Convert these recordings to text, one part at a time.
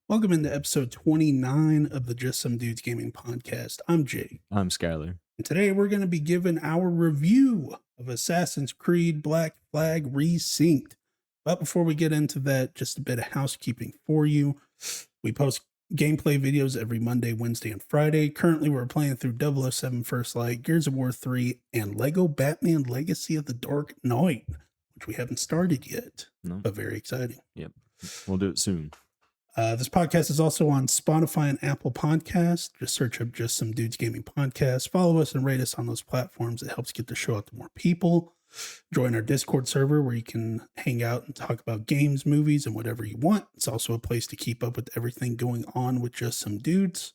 Welcome into episode 29 of the Just Some Dudes Gaming Podcast. I'm Jake. I'm Skylar. And today we're going to be giving our review of Assassin's Creed Black Flag Resynced. But before we get into that, just a bit of housekeeping for you. We post gameplay videos every Monday, Wednesday, and Friday. Currently, we're playing through 007 First Light, Gears of War 3, and Lego Batman Legacy of the Dark Knight, which we haven't started yet, but very exciting. Yep. We'll do it soon. This podcast is also on Spotify and Apple Podcasts. Just search up Just Some Dudes Gaming Podcast. Follow us and rate us on those platforms. It helps get the show out to more people. Join our Discord server where you can hang out and talk about games, movies, and whatever you want. It's also a place to keep up with everything going on with Just Some Dudes.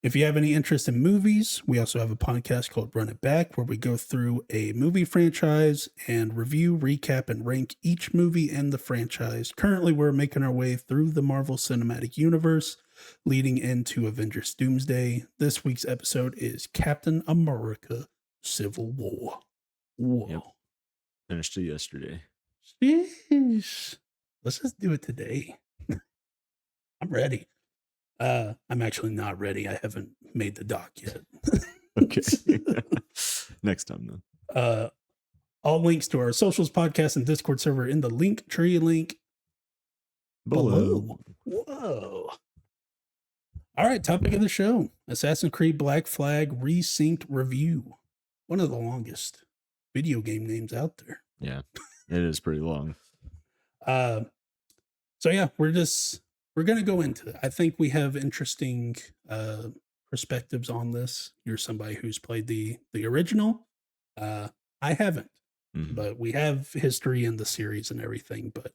If you have any interest in movies, we also have a podcast called Run It Back, where we go through a movie franchise and review, recap, and rank each movie in the franchise. Currently, we're making our way through the Marvel Cinematic Universe, leading into Avengers Doomsday. This week's episode is Captain America Civil War. Whoa. Yep. Finished it yesterday. Sheesh. Let's just do it today. I'm ready. I'm actually not ready. I haven't made the doc yet. Okay. Next time then. All links to our socials, podcast, and Discord server in the linktr link below. Whoa. All right, topic of the show. Assassin's Creed Black Flag Resynced review. One of the longest video game names out there. Yeah, it is pretty long. So yeah, we're going to go into it. I think we have interesting perspectives on this. You're somebody who's played the original. I haven't, but we have history in the series and everything. But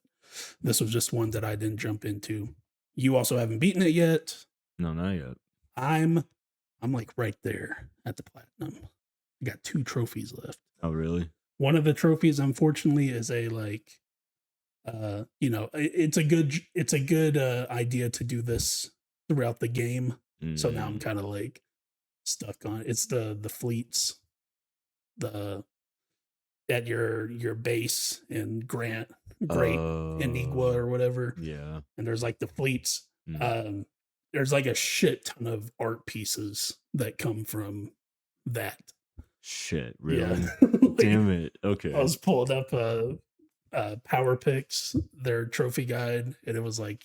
this was just one that I didn't jump into. You also haven't beaten it yet. No, not yet. I'm like right there at the platinum. I got 2 trophies left. Oh, really? One of the trophies, unfortunately, is a like. It's a good idea to do this throughout the game. So now I'm kind of like stuck on it. It's the fleets, at your base in Great Antigua or whatever. Yeah. And there's like the fleets. There's like a shit ton of art pieces that come from that. Shit, really? Yeah. Damn it. Okay. I was pulling up Power Picks, their trophy guide, and it was like,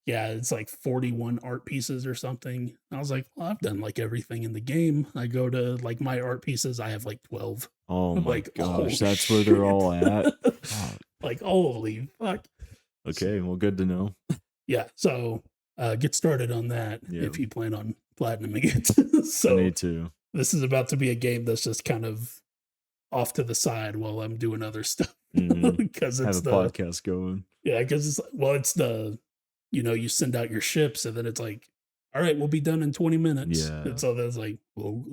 yeah, it's like 41 art pieces or something. I was like, well, I've done like everything in the game. I go to like my art pieces, I have like 12. Oh my like, gosh, that's where they're all at. Like, holy fuck. Okay, well, good to know. Yeah, so get started on that if you plan on platinuming it. So I need to. This is about to be a game that's just kind of off to the side while I'm doing other stuff. Because it's have a podcast going. Yeah, because it's the, you send out your ships and then it's like, all right, we'll be done in 20 minutes. Yeah. And so that's like, well,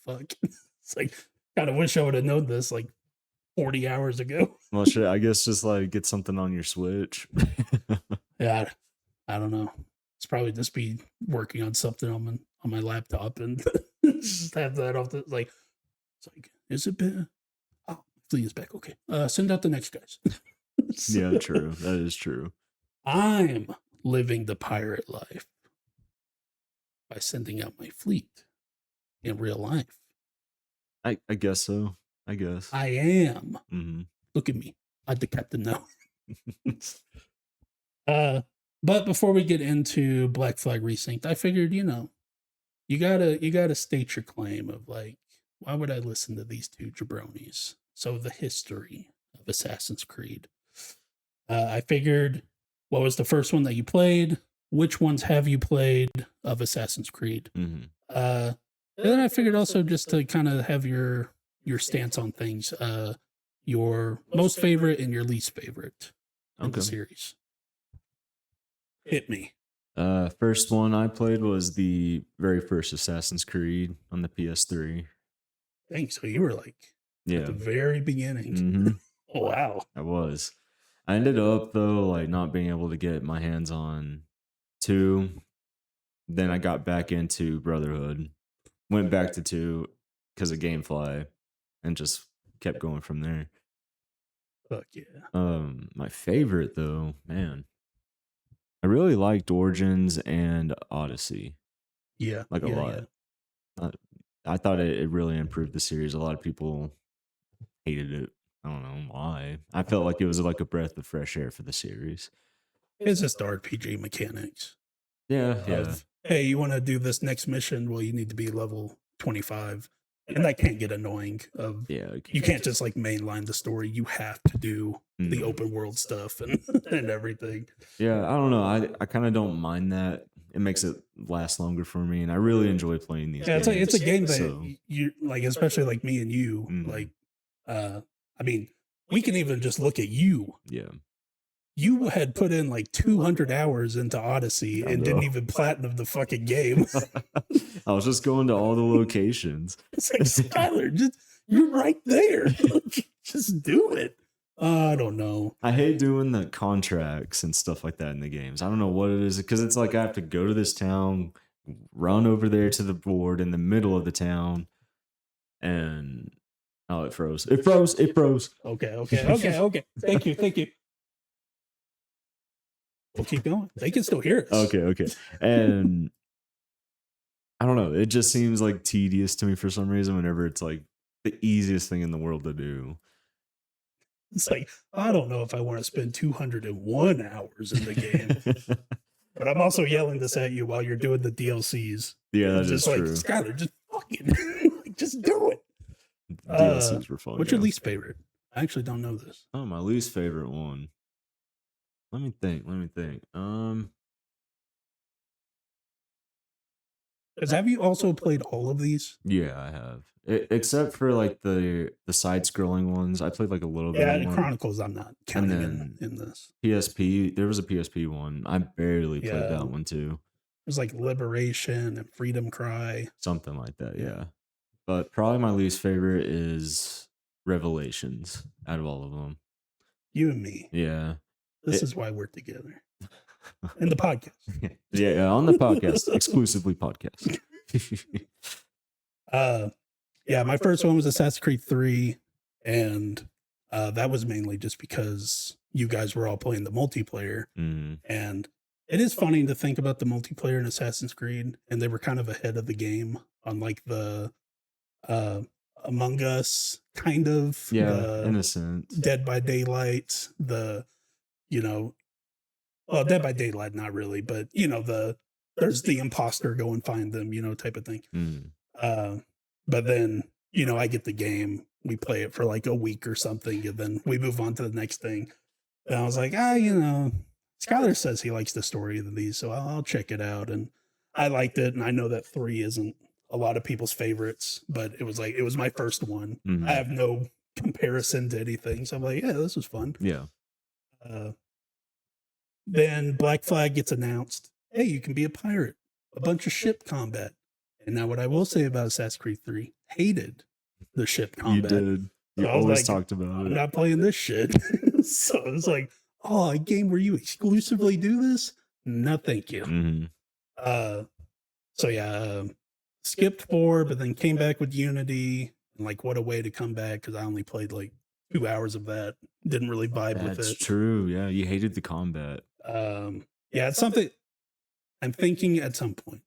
fuck. It's like, kind of wish I would have known this like 40 hours ago. Well, shit, I guess just like get something on your Switch. Yeah, I don't know. It's probably just be working on something on my laptop and just have that off the, like, it's like, is it been? Oh, fleet is back. Okay. Send out the next guys. Yeah, true. That is true. I'm living the pirate life by sending out my fleet in real life. I guess so. I guess. I am. Look at me. I'm the captain now. But before we get into Black Flag Resynced, I figured, you gotta state your claim of like, why would I listen to these 2 jabronis? So the history of Assassin's Creed. I figured, what was the first one that you played? Which ones have you played of Assassin's Creed? And then I figured also just to kind of have your stance on things, your most favorite and your least favorite in the series. Hit me. First one I played was the very first Assassin's Creed on the PS3. Thanks. So you were like at the very beginning. Oh, wow. I was. I ended up though like not being able to get my hands on 2. Then I got back into Brotherhood. Went back to 2 because of GameFly and just kept going from there. Fuck yeah. My favorite though, man. I really liked Origins and Odyssey, Yeah, like a yeah, lot. yeah. Uh, I thought it really improved the series. A lot of people hated it. I don't know why. I felt like it was like a breath of fresh air for the series. It's just the RPG mechanics Yeah, yeah, of, hey, you want to do this next mission? Well, you need to be level 25. And that can get annoying. Of yeah. you can't just like mainline the story. You have to do the Mm. open world stuff and and everything. Yeah, I don't know. I kind of don't mind that. It makes it last longer for me, and I really enjoy playing these Yeah, games. it's a game that So, you like, especially like me and you. mm, Like, I mean, we can even just look at you. yeah. You had put in like 200 hours into Odyssey I and didn't know. even platinum the fucking game. I was just going to all the locations. It's like, Skylar, just you're right there. Just do it. I don't know. I hate doing the contracts and stuff like that in the games. I don't know what it is because it's like I have to go to this town, run over there to the board in the middle of the town, and oh, it froze. It froze. It froze. Okay. Thank you. We'll keep going. They can still hear us. Okay. And I don't know. It just seems like tedious to me for some reason whenever it's like the easiest thing in the world to do. It's like, I don't know if I want to spend 201 hours in the game. But I'm also yelling this at you while you're doing the DLCs. Yeah, that is just like, true. Skylar, just fucking just do it. DLCs were fun. What's your least favorite? I actually don't know this. Oh, my least favorite one. Let me think. Because have you also played all of these? Yeah, I have. Except for like the side scrolling ones. I played like a little bit. Yeah, of the one. Chronicles I'm not counting then in this. PSP. There was a PSP one. I barely played Yeah. that one too. There's like Liberation and Freedom Cry. Something like that, Yeah. yeah. But probably my least favorite is Revelations out of all of them. You and me. Yeah. This is why we're together. In the podcast. Yeah, on the podcast. Exclusively podcast. Yeah, my first one was Assassin's Creed 3, and that was mainly just because you guys were all playing the multiplayer. Mm. And it is funny to think about the multiplayer in Assassin's Creed, and they were kind of ahead of the game on like the Among Us kind of, Yeah, the innocent. Dead by Daylight, the, you know, well, Dead by Daylight, not really, but you know, there's the imposter, go and find them, you know, type of thing. Mm. But then, you know, I get the game, we play it for like a week or something, and then we move on to the next thing. And I was like, you know, Skylar says he likes the story of these, so I'll check it out. And I liked it, and I know that 3 isn't a lot of people's favorites, but it was my first one. Mhm. I have no comparison to anything, so I'm like, yeah, this was fun. Yeah. Then Black Flag gets announced. Hey, you can be a pirate. A bunch of ship combat. And now what I will say about Assassin's Creed 3, hated the ship combat. You did. You So I was always like, talked about I'm it. not playing this shit. So it's like, a game where you exclusively do this? No, thank you. Mhm. So yeah, skipped 4, but then came back with Unity. And like, what a way to come back, because I only played like 2 hours of that. Didn't really vibe with That's it. true. Yeah, you hated the combat. Yeah, it's something I'm thinking at some point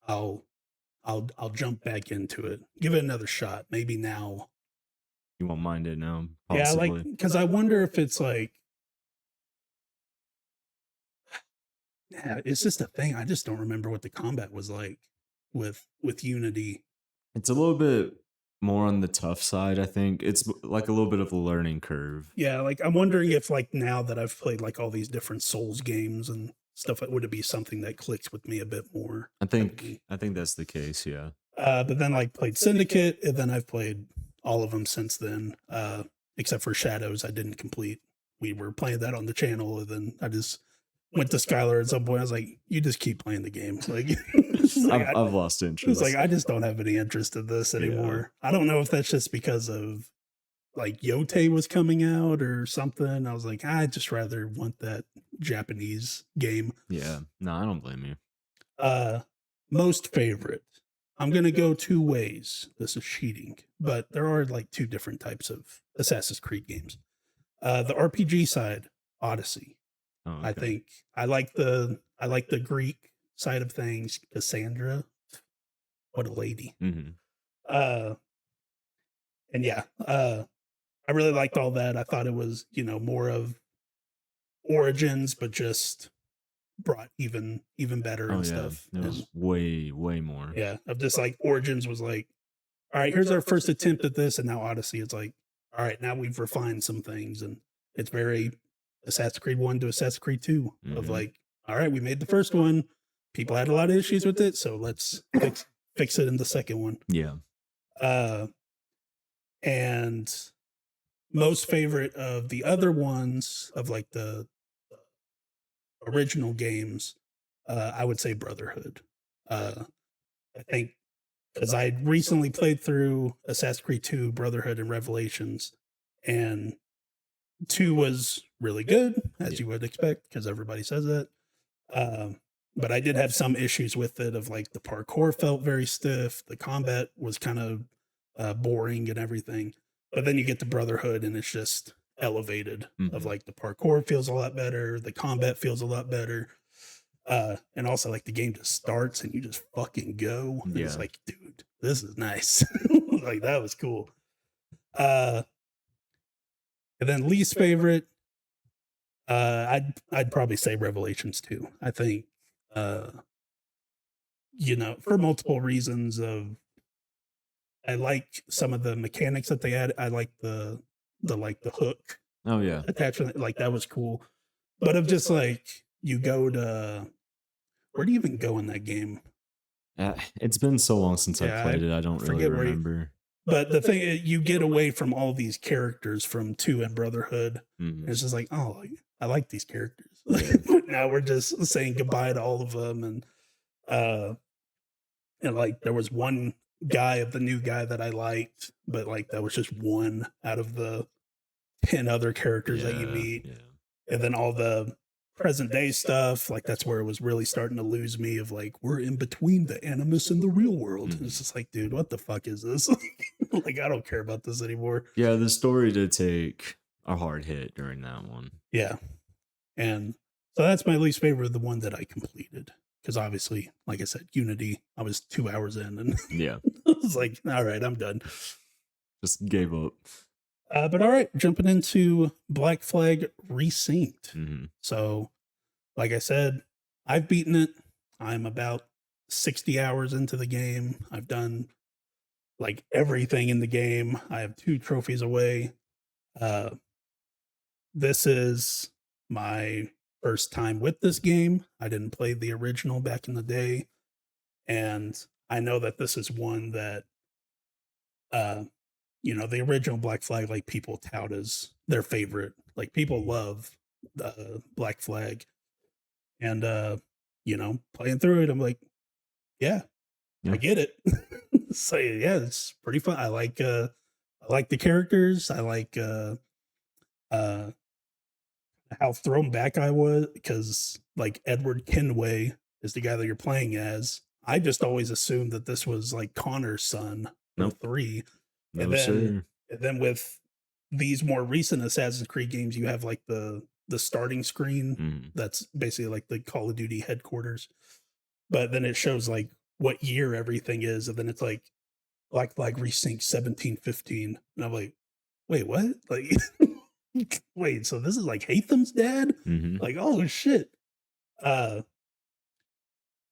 I'll jump back into it. Give it another shot. Maybe now. You won't mind it now. Yeah, Possibly. like, because I wonder if it's like, yeah, it's just a thing. I just don't remember what the combat was like with Unity. It's a little bit more on the tough side, I think. It's like a little bit of a learning curve. Yeah, like I'm wondering if like now that I've played like all these different Souls games and stuff, would it be something that clicks with me a bit more? I think that's the case, yeah. But then like played Syndicate, and then I've played all of them since then, except for Shadows I didn't complete. We were playing that on the channel, and then I just went to Skylar at some point. I was like, you just keep playing the game. Like, I've lost interest. It's like, I just don't have any interest in this anymore. Yeah. I don't know if that's just because of like Yote was coming out or something. I was like, I'd just rather want that Japanese game. Yeah. No, I don't blame you. Most favorite. I'm going to go 2 ways. This is cheating, but there are like 2 different types of Assassin's Creed games. The RPG side, Odyssey. Oh, I okay. think I like the Greek side of things. Cassandra, what a lady. Mhm. Uh, and yeah, I really liked all that. I thought it was, more of Origins, but just brought even better Oh, and yeah. stuff. It was And way, way more. yeah, of just like Origins was like, all right, here's our first attempt at this, and now Odyssey, it's like, all right, now we've refined some things, and it's very Assassin's Creed 1 to Assassin's Creed 2 of Mhm. like, all right, we made the first one. People had a lot of issues with it, so let's fix it in the second one. Yeah. Uh and most favorite of the other ones of like the original games, I would say Brotherhood. Uh I think because I recently played through Assassin's Creed 2, Brotherhood, and Revelations, and 2 was really good, as Yeah. you would expect, because everybody says that. Um, but I did have some issues with it of like the parkour felt very stiff, the combat was kind of boring and everything. But then you get to Brotherhood and it's just elevated of Mhm. like the parkour feels a lot better, the combat feels a lot better. And also like the game just starts and you just fucking go. And it's Yeah. like, dude, this is nice. Like that was cool. Uh and then least favorite, I'd probably say Revelations 2. I think uh for multiple reasons of I like some of the mechanics that they had. I like the hook Oh, yeah. attachment, like that was cool. But of just like you go to where do you even go in that game? It's been so long since I Yeah, played it, I I don't really forget where you remember. but the thing you get away from all these characters from 2 and Brotherhood. And Mhm. it's just like, oh, I like these characters. Yeah. But now we're just saying goodbye to all of them. Uh and like there was one guy of the new guy that I liked, but like that was just one out of the 10 other characters that you Yeah. meet. Yeah. And then all the present day stuff, like that's where it was really starting to lose me of like, we're in between the animus and the real world. It's Mhm. just like, dude, what the fuck is this? Like, I don't care about this anymore. Yeah, the story did take a hard hit during that one. Yeah. And so that's my least favorite, the one that I completed. Because obviously, like I said, Unity, I was 2 hours in and Yeah. I was like, all right, I'm done. Just gave up. But all right, jumping into Black Flag Resynced. Mhm. So, like I said, I've beaten it. I'm about 60 hours into the game. I've done like everything in the game. I have 2 trophies away. Uh, this is my first time with this game. I didn't play the original back in the day. And I know that this is one that, uh, the original Black Flag, like people tout as their favorite. Like people love Black Flag. And, playing through it, I'm like, yeah, I Yeah. get it. So yeah, it's pretty fun. I like the characters. I like uh how thrown back I was because like Edward Kenway is the guy that you're playing as. I just always assumed that this was like Connor's son or Nope. 3. And No, then sir. with these more recent Assassin's Creed games, you have like the starting screen Mhm. that's basically like the Call of Duty headquarters. But then it shows like what year everything is, and then it's like Black Flag Resync 1715. And I'm like, wait, what? Like, wait, so this is like Hatham's dad? Mhm. Like, oh shit. Uh,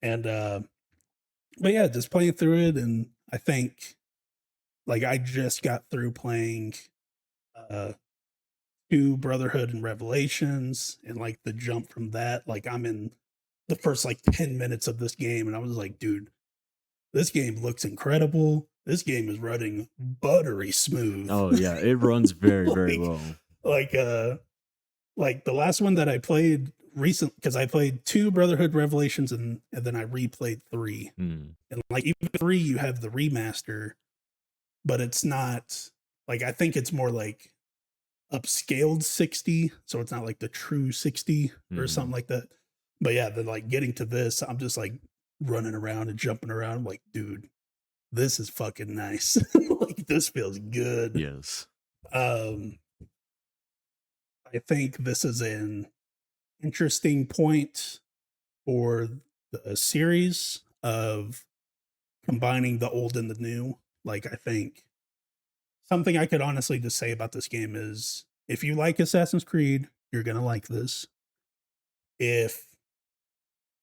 and but yeah, just playing through it, and I think like I just got through playing uh 2 Brotherhood and Revelations, and like the jump from that, like I'm in the first like 10 minutes of this game, and I was like, dude, this game looks incredible. This game is running buttery smooth. Oh, yeah, it runs very, very like, well. like, uh, like the last one that I played recent because I played 2 Brotherhood Revelations and then I replayed 3. Mm. And like even 3, you have the remaster, but it's not like I think it's more like upscaled 60, so it's not like the true 60 or something Mhm. like that. But yeah, then like getting to this, I'm just like running around and jumping around. I'm like, dude, this is fucking nice. Like this feels good. Yes. Um, I think this is interesting point for the series of combining the old and the new. Like, I think something I could honestly just say about this game is if you like Assassin's Creed, you're going to like this. If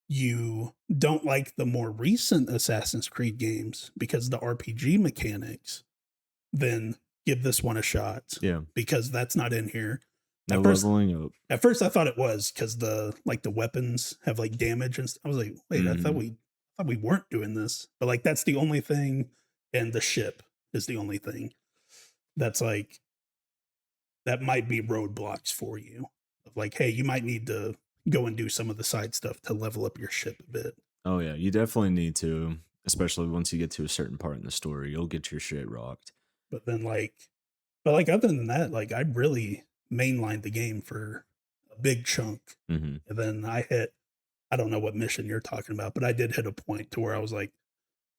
you don't like the more recent Assassin's Creed games because the RPG mechanics, then give this one a shot. Yeah. Because that's not in here. No leveling up. At first I thought it was because the weapons have like damage and I was like, wait, I thought we weren't doing this. But like that's the only thing, and the ship is the only thing that's like that might be roadblocks for you. Of like, hey, you might need to go and do some of the side stuff to level up your ship a bit. Oh yeah, you definitely need to, especially once you get to a certain part in the story, you'll get your shit rocked. But then other than that, like I really mainlined the game for a big chunk. And then I don't know what mission you're talking about, but I did hit a point to where I was like,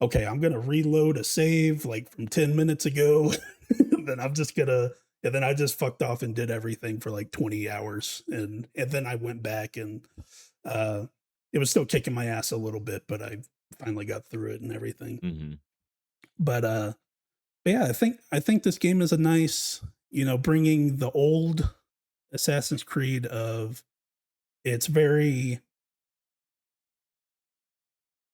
okay, I'm going to reload a save like from 10 minutes ago. And then I just fucked off and did everything for like 20 hours. And then I went back and it was still kicking my ass a little bit, but I finally got through it and everything. But yeah, I think this game is a nice, bringing the old Assassin's Creed of it's very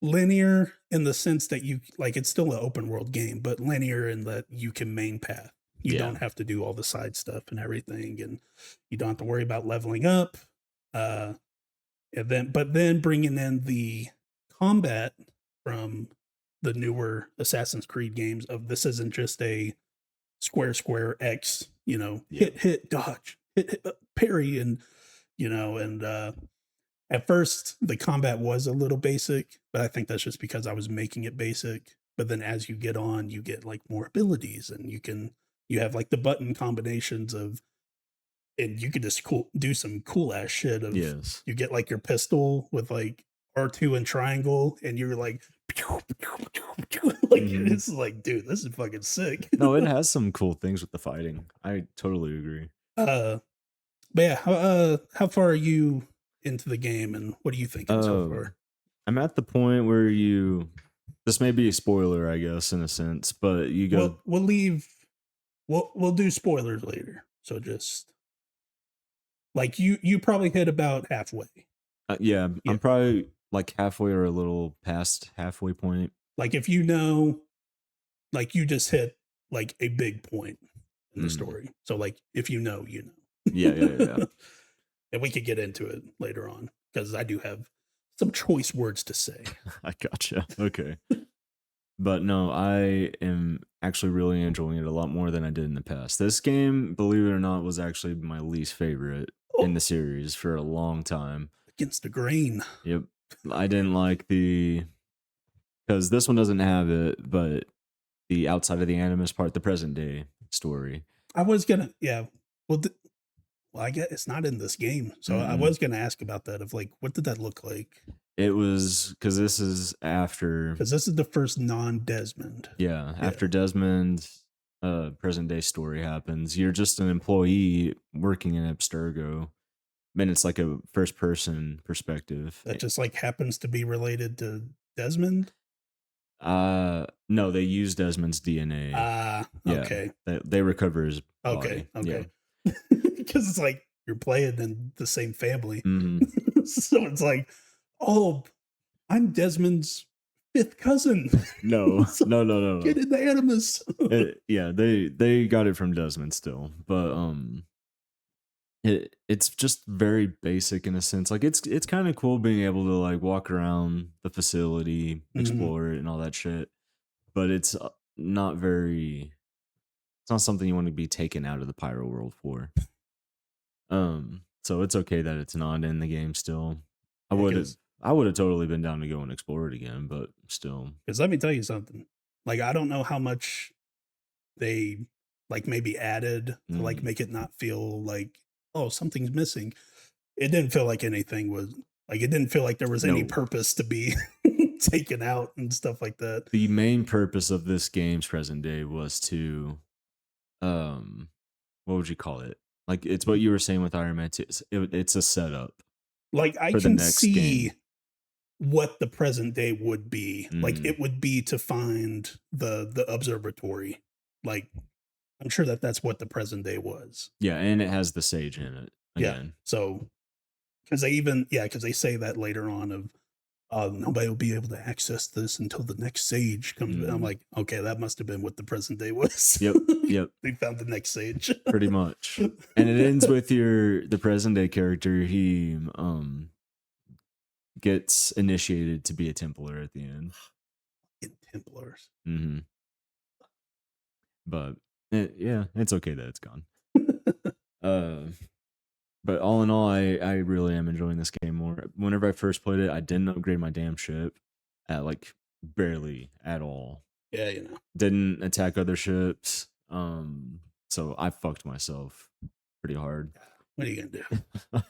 linear in the sense that you like it's still an open world game, but linear in that you can main path. You don't have to do all the side stuff and everything, and you don't have to worry about leveling up. But then bringing in the combat from the newer Assassin's Creed games of this isn't just a square X, hit dodge, hit parry, and at first the combat was a little basic, but I think that's just because I was making it basic. But then as you get on, you get like more abilities, and you have like the button combinations of, and you could just do some cool ass shit of, you get like your pistol with like R2 and triangle, and you're like, it's like, dude, this is fucking sick. No, it has some cool things with the fighting. I totally agree. But yeah, how far are you into the game, and what are you thinking so far? I'm at the point where this may be a spoiler, I guess, in a sense, but you go. We'll do spoilers later. So just like you probably hit about halfway. Yeah, I'm probably like halfway or a little past halfway point. Like if like you just hit like a big point in the story. So like if you know. Yeah. And we could get into it later on because I do have some choice words to say. I gotcha. Okay. But no, I am actually really enjoying it a lot more than I did in the past. This game, believe it or not, was actually my least favorite in the series for a long time. Against the grain. Yep. I didn't like because this one doesn't have it, but the outside of the animus part, the present day story. I was gonna, well, I guess it's not in this game, so I was gonna ask about that. Of like, what did that look like? It was because this is the first non-Desmond. Yeah, after Desmond, present day story happens. You're just an employee working in Abstergo. And it's like a first person perspective. That just like happens to be related to Desmond? No, they use Desmond's DNA. Okay. They recover his body. Okay. Because it's like you're playing in the same family. So it's like, oh, I'm Desmond's fifth cousin. No. Get in the animus. They got it from Desmond still, but it's just very basic in a sense. Like it's kind of cool being able to like walk around the facility, explore it, and all that shit. But it's not very. It's not something you want to be taken out of the pyro world for. So it's okay that it's not in the game still. I would have totally been down to go and explore it again, but still. Because let me tell you something. Like I don't know how much they like maybe added to like make it not feel like, oh, something's missing. It didn't feel like anything was like, it didn't feel like there was any purpose to be taken out and stuff like that. The main purpose of this game's present day was to, what would you call it? Like it's what you were saying with Iron Man 2. It's a setup. Like I for the can next see game. what the present day would be. Like Mhm. it would be to find the observatory. Like I'm sure that's what the present day was. Yeah, and it has the sage in it Yeah. again. So because they say that later on of nobody will be able to access this until the next sage comes. I'm like, okay, that must have been what the present day was. Yep. They found the next sage. Pretty much. And it ends with the present day character. He gets initiated to be a Templar at the end. Templars. Mm-hmm. But yeah, it's okay that it's gone. But all in all, I really am enjoying this game more. Whenever I first played it, I didn't upgrade my damn ship at like barely at all. Yeah, Didn't attack other ships. So I fucked myself pretty hard. What are you gonna do?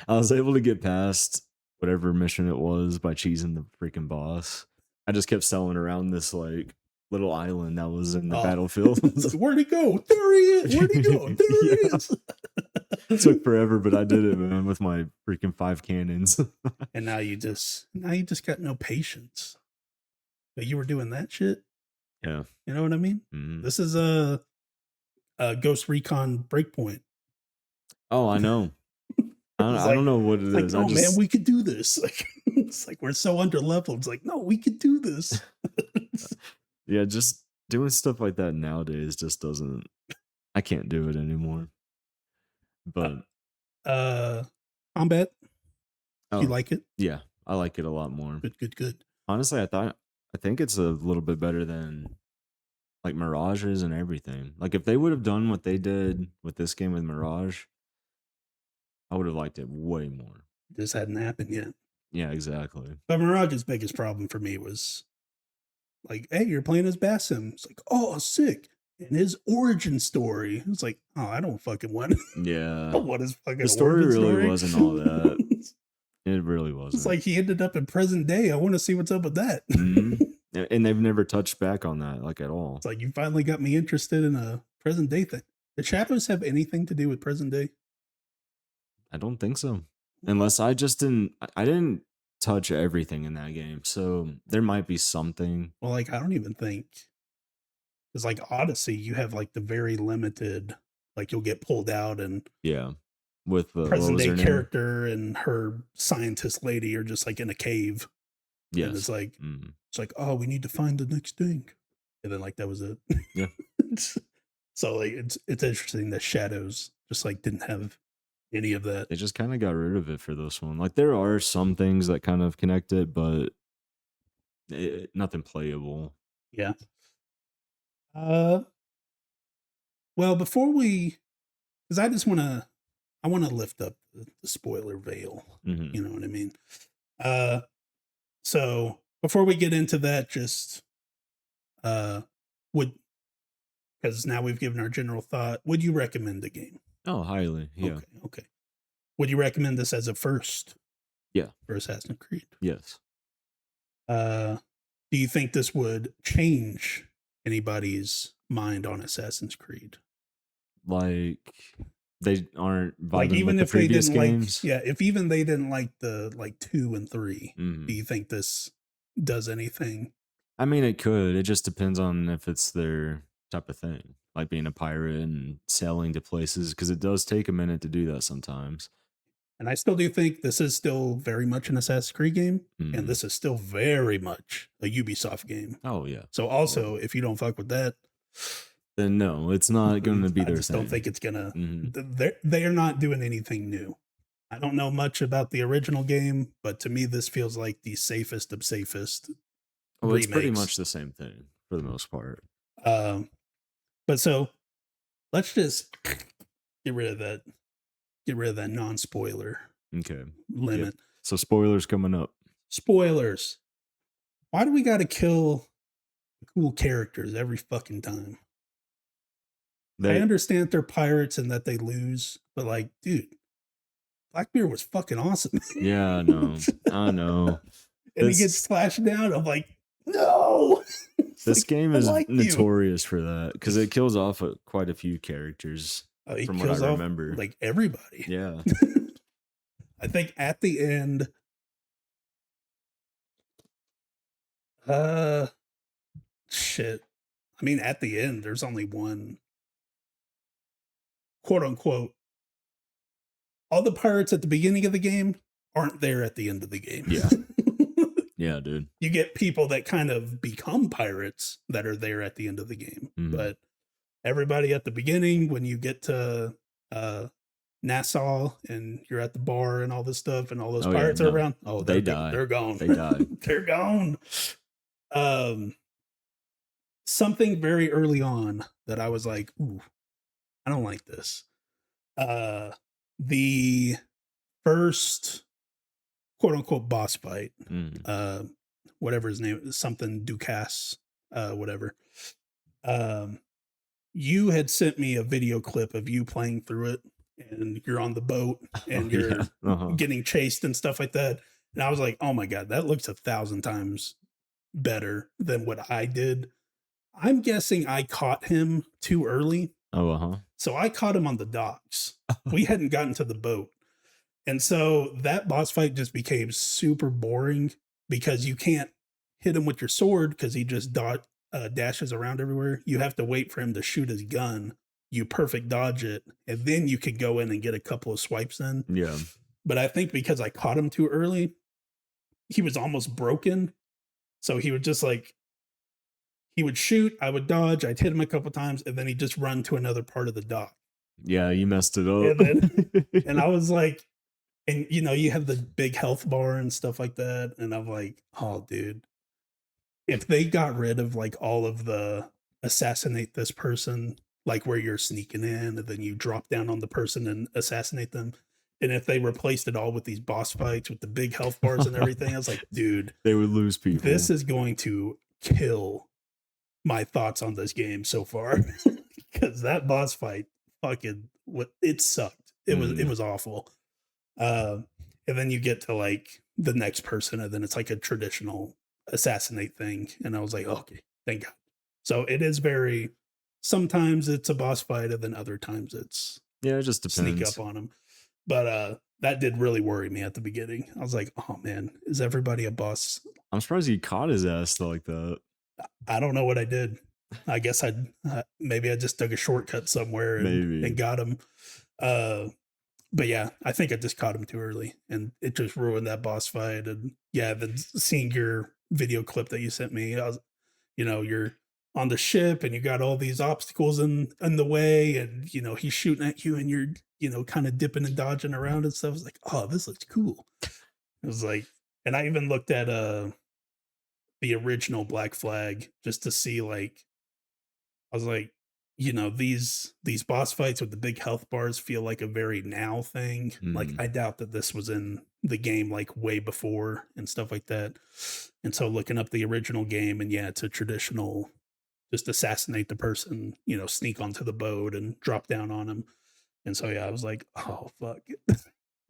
I was able to get past whatever mission it was by cheesing the freaking boss. I just kept sailing around this like little island that was in the battlefield. Where'd he go? There he is. Where'd he go? There he is. It took forever, but I did it, man, with my freaking 5 cannons. And now you just got no patience. But you were doing that shit. Yeah. You know what I mean? Mm-hmm. This is a Ghost Recon Breakpoint. Oh, I know. I don't know what it is. Like, man, we could do this. Like, it's like we're so under leveled. It's like, no, we could do this. Yeah, just doing stuff like that nowadays just doesn't. I can't do it anymore. But combat. Oh, You like it? Yeah, I like it a lot more. Good. Honestly, I think it's a little bit better than like Mirages and everything. Like if they would have done what they did with this game with Mirage, I would have liked it way more. This hadn't happened yet. Yeah, exactly. But Mirage's biggest problem for me was like, hey, you're playing as Basim. It's like, oh, sick. And his origin story. It's like, oh, I don't fucking want it. Yeah. What is fucking the story origin really story? wasn't all that. It really wasn't. It's like he ended up in present day. I want to see what's up with that. Mm-hmm. And they've never touched back on that, like at all. It's like you finally got me interested in a present day thing. Did Shadows have anything to do with present day? I don't think so. Unless I didn't touch everything in that game. So there might be something. Well, like I don't even think it's like Odyssey, you have like the very limited, like you'll get pulled out and yeah. With the present day character and her scientist lady are just like in a cave. Yes. And it's like, oh, we need to find the next thing. And then like that was it. Yeah. So like it's interesting that Shadows just like didn't have any of that. They just kind of got rid of it for this one. Like there are some things that kind of connect it, but nothing playable. Yeah. Well, before we, because I want to lift up the spoiler veil. Mm-hmm. You know what I mean? So before we get into that, just because now we've given our general thought, would you recommend the game? Oh, highly. Yeah. Okay. Would you recommend this as a first? Yeah. For Assassin's Creed? Yes. Do you think this would change anybody's mind on Assassin's Creed? Like they aren't vibing like even with if the previous they didn't games. if even they didn't like the 2 and 3, Mm-hmm. do you think this does anything? I mean, it could. It just depends on if it's their type of thing, like being a pirate and sailing to places, because it does take a minute to do that sometimes. And I still do think this is still very much an Assassin's Creed game, Mm-hmm. and this is still very much a Ubisoft game. Oh, yeah. So also, if you don't fuck with that, then no, it's not going to be their I just thing. don't think it's gonna. Mm-hmm. They're not doing anything new. I don't know much about the original game, but to me, this feels like the safest of safest. Well, remakes. It's pretty much the same thing for the most part. But so let's just get rid of that non-spoiler limit. Yep. So spoilers coming up. Spoilers. Why do we got to kill cool characters every fucking time? I understand they're pirates and that they lose, but like, dude, Blackbeard was fucking awesome. Yeah, I know. And he gets splashed down. I'm like, no. This game is notorious for that because it kills off quite a few characters from what I remember. Like everybody. Yeah. I think at the end, uh, shit. I mean, at the end, there's only one, quote unquote. All the pirates at the beginning of the game aren't there at the end of the game. Yeah. Yeah, dude. You get people that kind of become pirates that are there at the end of the game. But everybody at the beginning, when you get to Nassau and you're at the bar and all this stuff and all those pirates are around, they die. They're gone. They die. They're gone. Something very early on that I was like, ooh, I don't like this. The first quote unquote boss fight, whatever his name is, something Ducasse, whatever. You had sent me a video clip of you playing through it, and you're on the boat and you're getting chased and stuff like that. And I was like, oh my God, that looks 1,000 times better than what I did. I'm guessing I caught him too early. So I caught him on the docks. We hadn't gotten to the boat. And so that boss fight just became super boring because you can't hit him with your sword because he just dashes around everywhere. You have to wait for him to shoot his gun. You perfect dodge it, and then you could go in and get a couple of swipes in. Yeah. But I think because I caught him too early, he was almost broken. So he would just like, he would shoot, I would dodge, I'd hit him a couple times, and then he'd just run to another part of the dock. Yeah, you messed it up. And I was like, and you know, you have the big health bar and stuff like that. And I'm like, oh, dude, if they got rid of like all of the assassinate this person, like where you're sneaking in and then you drop down on the person and assassinate them. And if they replaced it all with these boss fights with the big health bars and everything, I was like, dude, they would lose people. This is going to kill my thoughts on this game so far. Because that boss fight fucking, it sucked. It was awful. And then you get to like the next person, and then it's like a traditional assassinate thing. And I was like, okay, thank God. So it is very, sometimes it's a boss fight, and then other times it's it just depends. Sneak up on them. But that did really worry me at the beginning. I was like, oh man, is everybody a boss? I'm surprised he caught his ass though like that. I don't know what I did. I guess maybe I just took a shortcut somewhere and got him. But yeah, I think I just caught him too early, and it just ruined that boss fight. And yeah, then seeing your video clip that you sent me, I was, you know, you're on the ship and you got all these obstacles in the way, and you know, he's shooting at you and you're, you know, kind of dipping and dodging around and stuff. I was like, oh, this looks cool. It was like, and I even looked at the original Black Flag just to see, like, I was like, you know, these boss fights with the big health bars feel like a very now thing. Like, I doubt that this was in the game like way before and stuff like that. And so looking up the original game, and yeah, it's a traditional, just assassinate the person, you know, sneak onto the boat and drop down on him. And so yeah, I was like, oh fuck.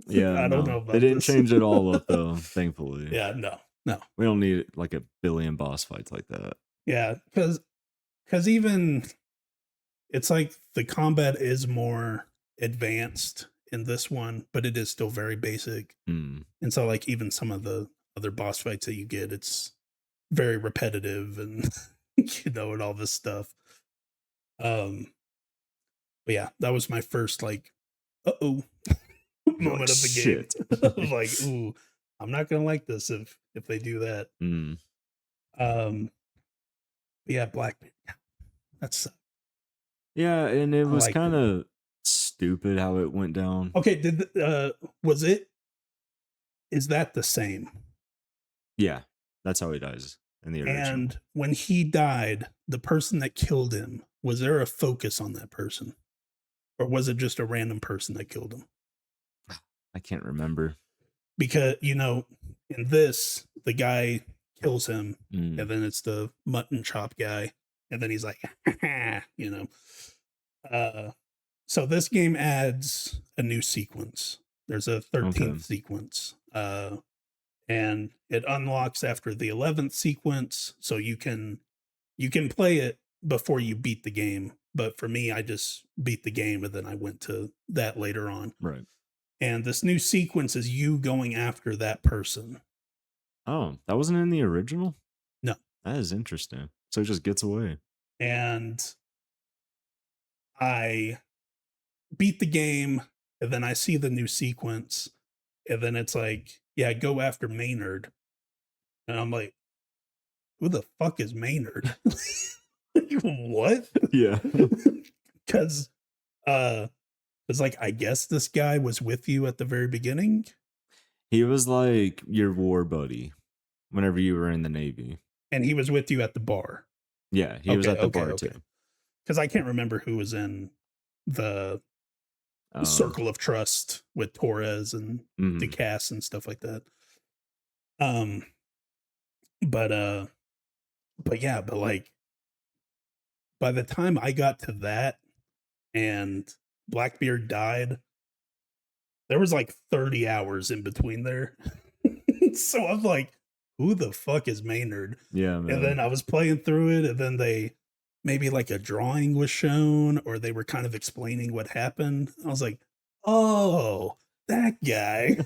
Yeah, I don't know about they didn't this. change it all up though, thankfully. Yeah, no. We don't need like a billion boss fights like that. Yeah, because even it's like the combat is more advanced in this one, but it is still very basic. And so like even some of the other boss fights that you get, it's very repetitive and you know, and all this stuff. But yeah, that was my first like moment of the shit. game. I was like, ooh, I'm not gonna like this if they do that. Yeah, Black. That's yeah, and it was kind of stupid how it went down. Okay, is that the same? Yeah, that's how he dies in the original. And when he died, the person that killed him, was there a focus on that person? Or was it just a random person that killed him? I can't remember. Because, you know, in this, the guy kills him, and then it's the mutton chop guy, and then he's like, you know. So this game adds a new sequence. There's a 13th sequence. And it unlocks after the 11th sequence, so you can play it before you beat the game. But for me, I just beat the game, and then I went to that later on. Right. and this new sequence is you going after that person. Oh, that wasn't in the original? No. That is interesting. So it just gets away. And I beat the game, and then I see the new sequence, and then it's like, yeah, go after Maynard. And I'm like, who the fuck is Maynard? Like, what? Yeah. Because it's like, I guess this guy was with you at the very beginning. He was like your war buddy whenever you were in the Navy. And he was with you at the bar. Yeah, he was at the bar too. Because I can't remember who was in the circle of trust with Torres and DeCass and stuff like that. But yeah, but like by the time I got to that and Blackbeard died, there was like 30 hours in between there. So I'm like, who the fuck is Maynard? Yeah, man. And then I was playing through it, and then maybe like a drawing was shown, or they were kind of explaining what happened. I was like, oh, that guy.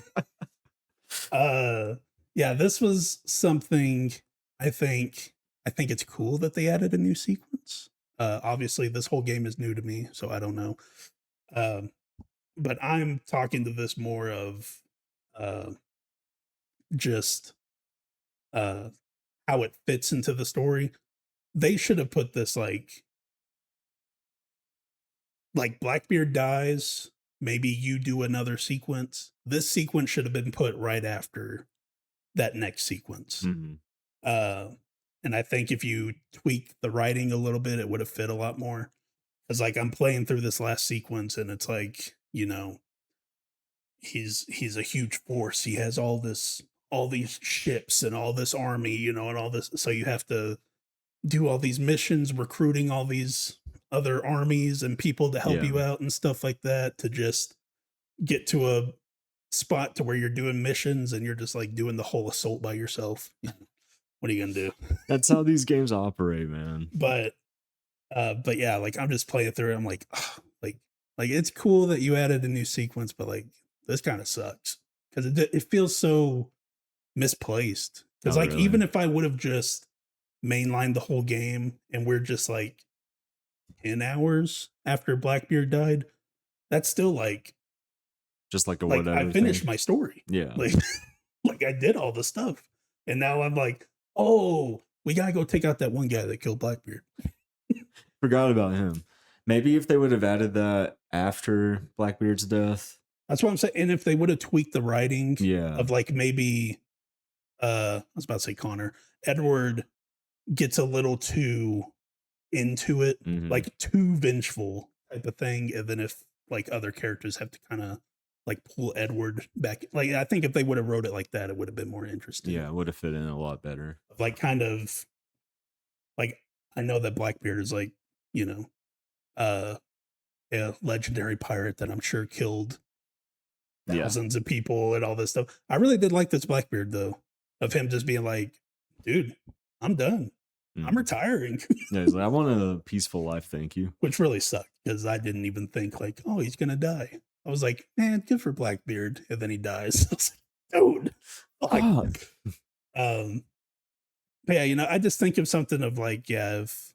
Yeah, this was something I think it's cool that they added a new sequence. Obviously this whole game is new to me, so I don't know. But I'm talking to this more of just how it fits into the story. They should have put this like Blackbeard dies, maybe you do another sequence. This sequence should have been put right after that next sequence. And I think if you tweak the writing a little bit, it would have fit a lot more. Because like I'm playing through this last sequence, and it's like, you know, he's a huge force. He has all these ships and all this army, you know, and all this. So you have to do all these missions, recruiting all these other armies and people to help you out and stuff like that, to just get to a spot to where you're doing missions and you're just like doing the whole assault by yourself. What are you gonna do? That's how these games operate, man. But yeah, like I'm just playing through it. I'm like, oh, like it's cool that you added a new sequence, but like this kind of sucks because it feels so misplaced. Because like really? Even if I would have just mainlined the whole game and we're just like 10 hours after Blackbeard died, that's still like just like a whatever. I finished my story. Yeah. Like I did all the stuff. And now I'm like, oh, we gotta go take out that one guy that killed Blackbeard. Forgot about him. Maybe if they would have added that after Blackbeard's death. That's what I'm saying. And if they would have tweaked the writing of like maybe I was about to say Connor, Edward gets a little too into it, like too vengeful type of thing. And then if like other characters have to kind of like pull Edward back, like I think if they would have wrote it like that, it would have been more interesting. Yeah, it would have fit in a lot better. Like kind of like I know that Blackbeard is like, you know, a legendary pirate that I'm sure killed thousands of people and all this stuff. I really did like this Blackbeard though, of him just being like, dude, I'm done. I'm retiring. Yeah, he's like, I want a peaceful life, thank you. Which really sucked because I didn't even think like, oh, he's gonna die. I was like, man, good for Blackbeard, and then he dies. I was like, dude, fuck. But yeah, you know, I just think of something of like, yeah, if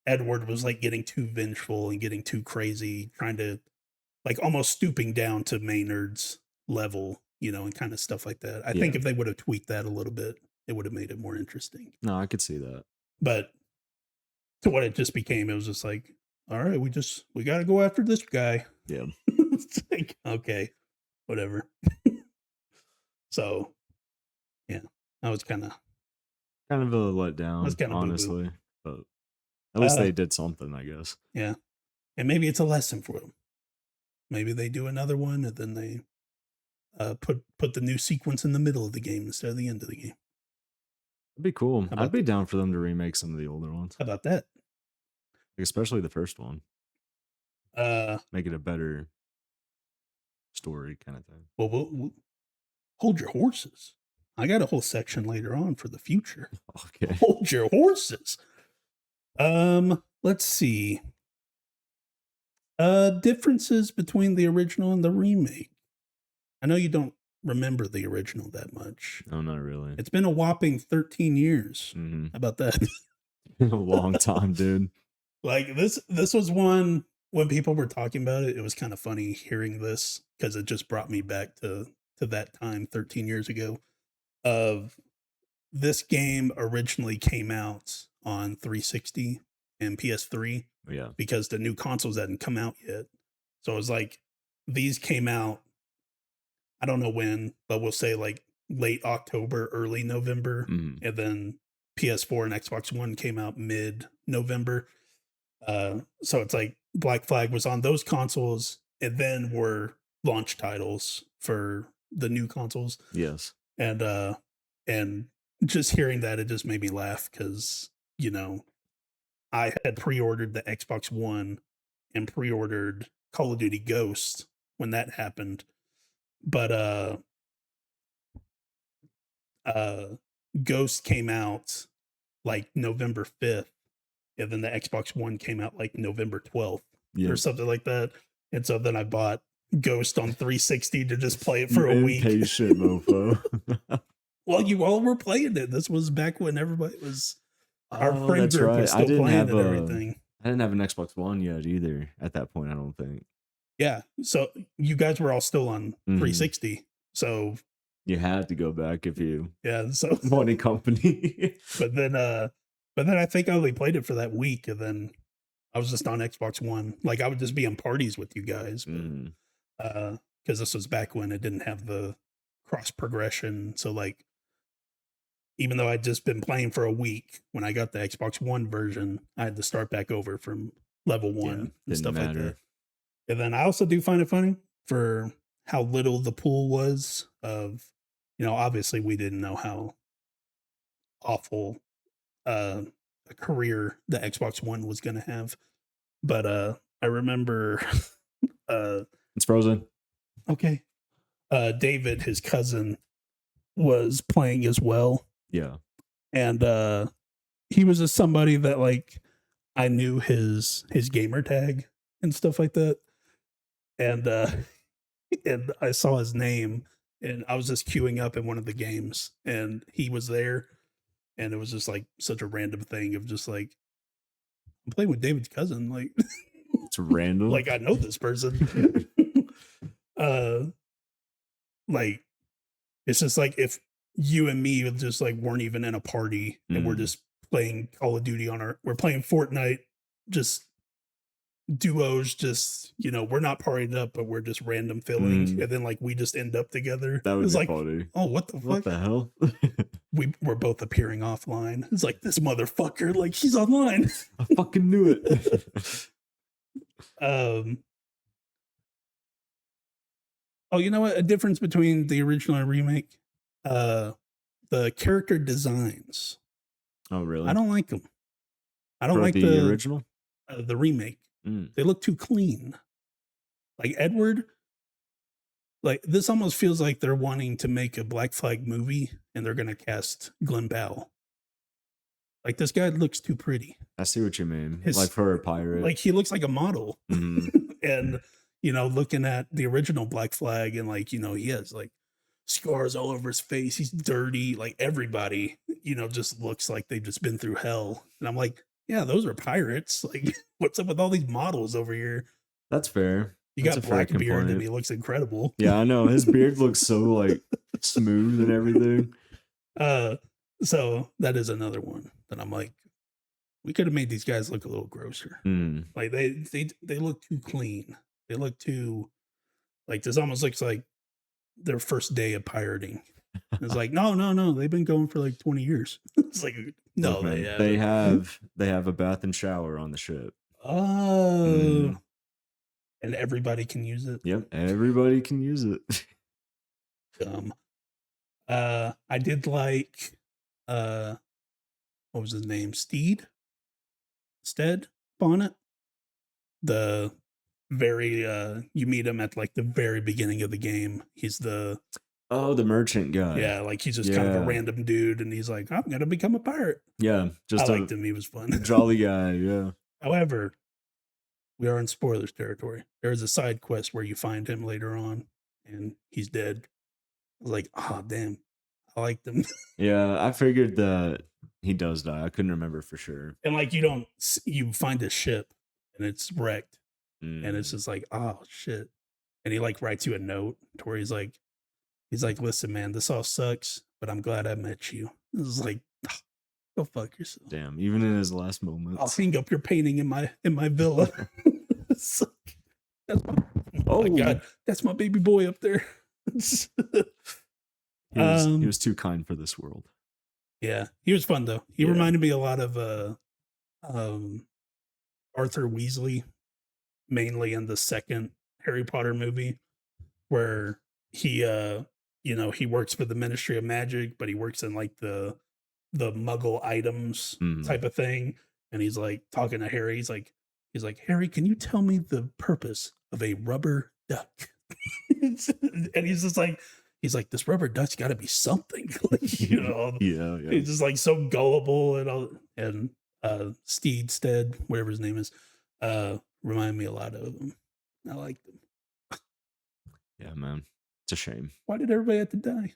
Edward was like getting too vengeful and getting too crazy, trying to like almost stooping down to Maynard's level, you know, and kind of stuff like that. I think if they would have tweaked that a little bit, it would have made it more interesting. No, I could see that. But to what it just became, it was just like, all right, we got to go after this guy. Yeah. It's like, okay, whatever. So, yeah, that was kind of a letdown, honestly. But at least they did something, I guess. Yeah. And maybe it's a lesson for them. Maybe they do another one and then they put the new sequence in the middle of the game instead of the end of the game. That'd be cool. I'd be down for them to remake some of the older ones. How about that? Especially the first one. Make it a better story kind of thing. Well, we'll hold your horses. I got a whole section later on for the future. Okay. Hold your horses. Let's see. Differences between the original and the remake. I know you don't remember the original that much. No, not really. It's been a whopping 13 years. Mm-hmm. How about that? A long time, dude. Like this was one when people were talking about it, it was kind of funny hearing this because it just brought me back to that time 13 years ago of this game originally came out on 360 and PS3 Yeah. because the new consoles hadn't come out yet. So it was like these came out, I don't know when, but we'll say like late October, early November, Mm-hmm. and then PS4 and Xbox One came out mid November. So it's like Black Flag was on those consoles, and then were launch titles for the new consoles. Yes. And just hearing that, it just made me laugh because you know I had pre-ordered the Xbox One and pre-ordered Call of Duty Ghost when that happened, but Ghost came out like November 5th, and then the Xbox One came out like November 12th or something like that. And so then I bought Ghost on 360 to just play it for a week. Impatient mofo. Well, you all were playing it. This was back when everybody was our friend that's group right. was still playing and everything. I didn't have an Xbox One yet either at that point, I don't think. Yeah. So you guys were all still on 360. So you had to go back if you so wanted company. but then I think I only played it for that week, and then I was just on Xbox One. Like I would just be in parties with you guys, because this was back when it didn't have the cross progression. So like, even though I'd just been playing for a week, when I got the Xbox One version, I had to start back over from level 1 and stuff like that. And then I also do find it funny for how little the pool was of, obviously we didn't know how awful a career the Xbox One was going to have. But I remember it's frozen. Okay. David, his cousin, was playing as well. Yeah. And he was just somebody that like I knew his gamer tag and stuff like that. And and I saw his name, and I was just queuing up in one of the games, and he was there, and it was just like such a random thing of just like, I'm playing with David's cousin, like it's random. Like I know this person. Like it's just like if you and me just like weren't even in a party and we're just playing Call of Duty we're playing Fortnite, just duos, just we're not partied up, but we're just random filling, and then like we just end up together. That was like funny. Oh, what the fuck? What the hell? We're both appearing offline. It's like, this motherfucker, like he's online. I fucking knew it. Oh, you know what? A difference between the original and remake, the character designs. Oh, really? I don't like them. I don't like the original, the remake. They look too clean. Like Edward, like this almost feels like they're wanting to make a Black Flag movie, and they're gonna cast Glenn Powell. Like this guy looks too pretty. I see what you mean. Like for a pirate, like he looks like a model. And looking at the original Black Flag, and like he has like scars all over his face. He's dirty. Like everybody, just looks like they've just been through hell. And I'm like, yeah, those are pirates. Like, what's up with all these models over here? That's fair. You got Blackbeard, and he looks incredible. Yeah, I know. His beard looks so like smooth and everything. So that is another one that I'm like, we could have made these guys look a little grosser. Like they look too clean. They look too like, this almost looks like their first day of pirating. It's like, no, they've been going for like 20 years. It's like, no, look, they have a bath and shower on the ship. Oh. And everybody can use it. Yep, everybody can use it. I did like what was his name? Steed Bonnet. The very you meet him at like the very beginning of the game. He's the merchant guy. Yeah, like he's just kind of a random dude, and he's like, I'm gonna become a pirate. Yeah, just I liked him. He was fun. Jolly guy. Yeah. However, we are in spoilers territory. There is a side quest where you find him later on, and he's dead. I was like, oh damn, I liked him. Yeah, I figured that he does die. I couldn't remember for sure. And like you find a ship and it's wrecked, and it's just like, oh shit. And he like writes you a note to where he's like, listen, man, this all sucks, but I'm glad I met you. It was like, go fuck yourself. Damn, even in his last I'll moments. hang up your painting in my villa. It's like, oh my god, that's my baby boy up there. He was too kind for this world. Yeah, he was fun though. He reminded me a lot of Arthur Weasley, mainly in the second Harry Potter movie, where he he works for the Ministry of Magic, but he works in like the Muggle items type of thing, and he's like talking to Harry. He's like, Harry, can you tell me the purpose of a rubber duck? And he's just like, this rubber duck's got to be something, like, Yeah. He's just like so gullible and all. And Steed, whatever his name is, remind me a lot of him. I like them. Yeah, man, it's a shame. Why did everybody have to die?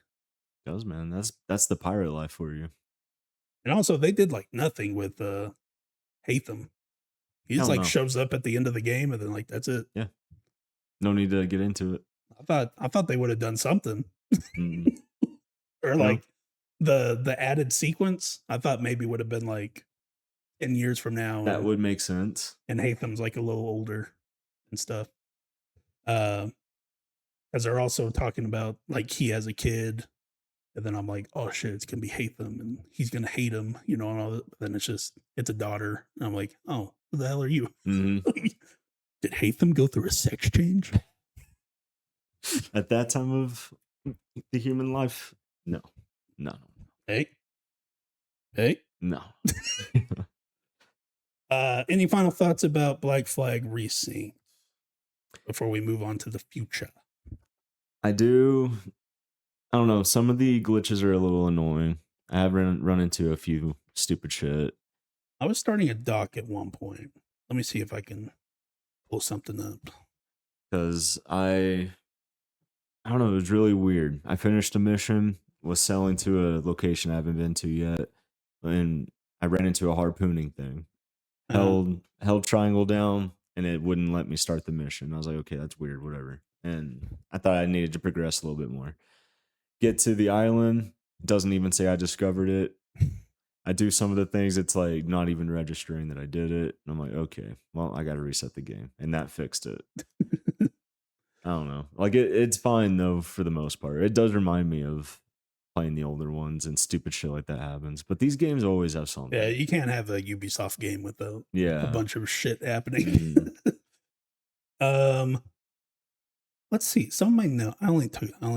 It does, man. That's the pirate life for you. And also, they did like nothing with Hatham. He just like shows up at the end of the game, and then like that's it. Yeah, no need to get into it. I thought they would have done something, or like the added sequence. I thought maybe would have been like 10 years from now. That would make sense. And Hatham's like a little older and stuff. As they're also talking about like he has a kid, and then I'm like, oh shit, it's gonna be Hatham, and he's gonna hate him, and all that. But then it's a daughter, and I'm like, oh, who the hell are you? Did Hatham go through a sex change? At that time of the human life, no. Hey, no. Any final thoughts about Black Flag Resynced before we move on to the future? I do. I don't know. Some of the glitches are a little annoying. I have run into a few stupid shit. I was starting a dock at one point. Let me see if I can pull something up. Because I don't know. It was really weird. I finished a mission, was sailing to a location I haven't been to yet, and I ran into a harpooning thing. Held triangle down, and it wouldn't let me start the mission. I was like, okay, that's weird, whatever. And I thought I needed to progress a little bit more. Get to the island, doesn't even say I discovered it. I do some of the things, it's like not even registering that I did it. And I'm like, okay, well, I got to reset the game. And that fixed it. I don't know. Like, it's fine, though, for the most part. It does remind me of playing the older ones, and stupid shit like that happens. But these games always have something. Yeah, you can't have a Ubisoft game without a bunch of shit happening. Let's see. Some of my notes. I only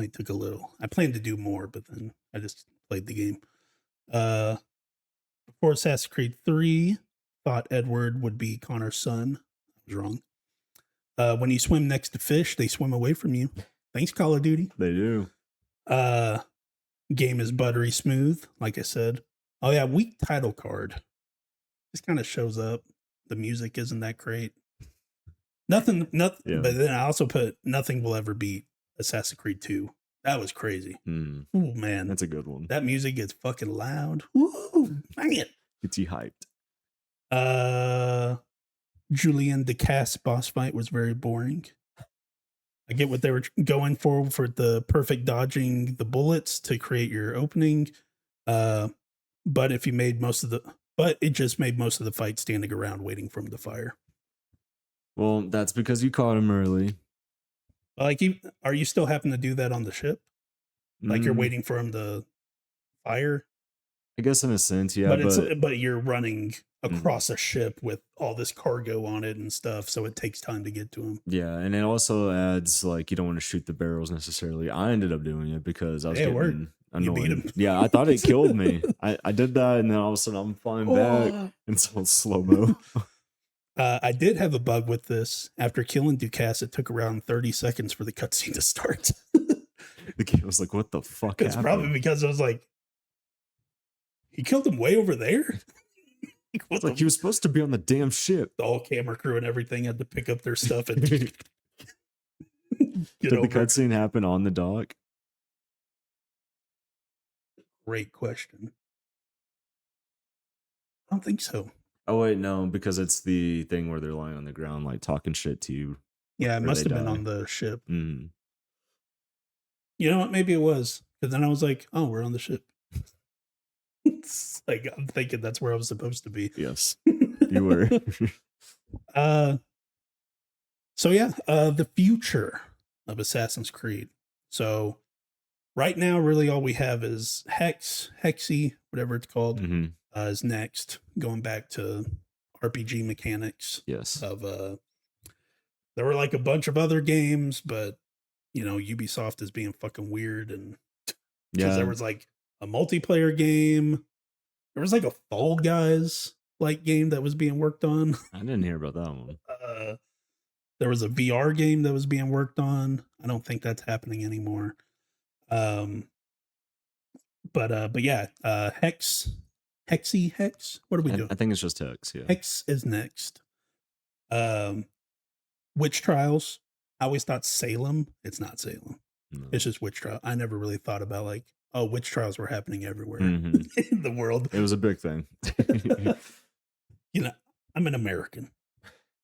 took a little. I planned to do more, but then I just played the game. Before Assassin's Creed 3, thought Edward would be Connor's son. I was wrong. When you swim next to fish, they swim away from you. Thanks, Call of Duty. They do. Game is buttery smooth, like I said. Oh yeah, weak title card. This kind of shows up. The music isn't that great. Nothing. Yeah. But then I also put nothing will ever beat Assassin's Creed 2. That was crazy. Oh man, that's a good one. That music gets fucking loud. Woo, man, gets you hyped. Julian DeCass boss fight was very boring. I get what they were going for the perfect dodging the bullets to create your opening. But it just made most of the fight standing around waiting for him to fire. Well, that's because you caught him early. Like, are you still having to do that on the ship? Like you're waiting for him to fire? I guess in a sense, yeah. But you're running across a ship with all this cargo on it and stuff, so it takes time to get to him. Yeah, and it also adds, like, you don't want to shoot the barrels necessarily. I ended up doing it because I was getting annoyed. You beat him. Yeah, I thought it killed me. I did that, and then all of a sudden I'm flying back in slow-mo. I did have a bug with this. After killing Ducasse, it took around 30 seconds for the cutscene to start. The game was like, what the fuck It's probably because I was like, he killed him way over there? Like he was supposed to be on the damn ship. The whole camera crew and everything had to pick up their stuff and Did the cutscene happen on the dock? Great question. I don't think so. Oh wait, no, because it's the thing where they're lying on the ground, like talking shit to you. Yeah, it after must they have been die. on the ship. Mm. You know what? Maybe it was. Because then I was like, oh, we're on the ship. It's like, I'm thinking that's where I was supposed to be. Yes, you were. So yeah, the future of Assassin's Creed. So right now, really all we have is Hexy, whatever it's called, hmm is next. Going back to RPG mechanics Yes. of there were like a bunch of other games, but you know, Ubisoft is being fucking weird, and because there Yeah. was like a multiplayer game, there was like a Fall Guys like game that was being worked on. I didn't hear about that one. There was a VR game that was being worked on. I don't think that's happening anymore. But yeah, Hex. What are we doing? I think it's just Hex. Yeah. Hex is next. Witch Trials. I always thought Salem. It's not Salem. No. It's just Witch Trial. I never really thought about like, oh, witch trials were happening everywhere Mhm. in the world. It was a big thing. You know, I'm an American.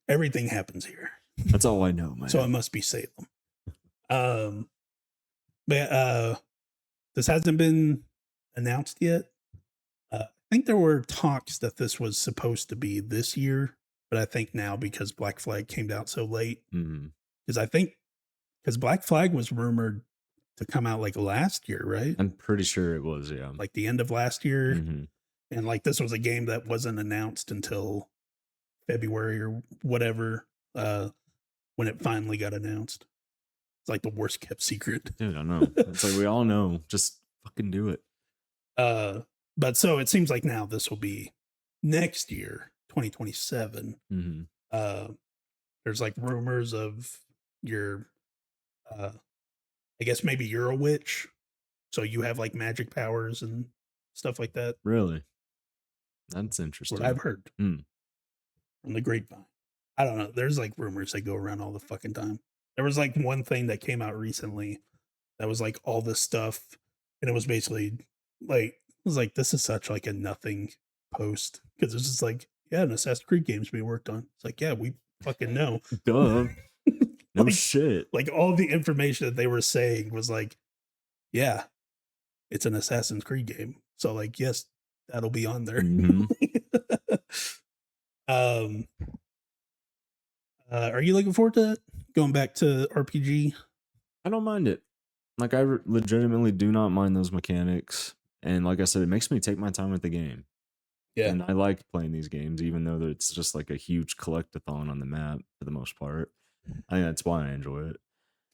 Everything happens here. That's all I know, man. So it must be Salem. But this hasn't been announced yet. I think there were talks that this was supposed to be this year, but I think now because Black Flag came out so late, because Black Flag was rumored to come out like last year, right? I'm pretty sure it was, yeah. Like the end of last year. Mhm. And like this was a game that wasn't announced until February or whatever, when it finally got announced. It's like the worst kept secret. Dude, I know. It's like we all know. Just fucking do it. But so it seems like now this will be next year, 2027. Mhm. There's like rumors of your, I guess maybe you're a witch, so you have like magic powers and stuff like that. Really? That's That's interesting. what I've heard Mm. from the grapevine. I don't know. There's like rumors that go around all the fucking time. There was like one thing that came out recently that was like all this stuff, and it was basically like, it was like, this is such like a nothing post because it's just like, yeah, an Assassin's Creed game's being worked on. It's like, yeah, we fucking know. Duh. No Like- shit. Like all the information that they were saying was like, yeah, it's an Assassin's Creed game. So like, yes, that'll be on there. Mhm. Are you looking forward to going back to RPG? I don't mind it. Like, I legitimately do not mind those mechanics. And like I said, it makes me take my time with the game. Yeah. And I like playing these games, even though it's just like a huge collectathon on the map for the most part. I think that's why I enjoy it.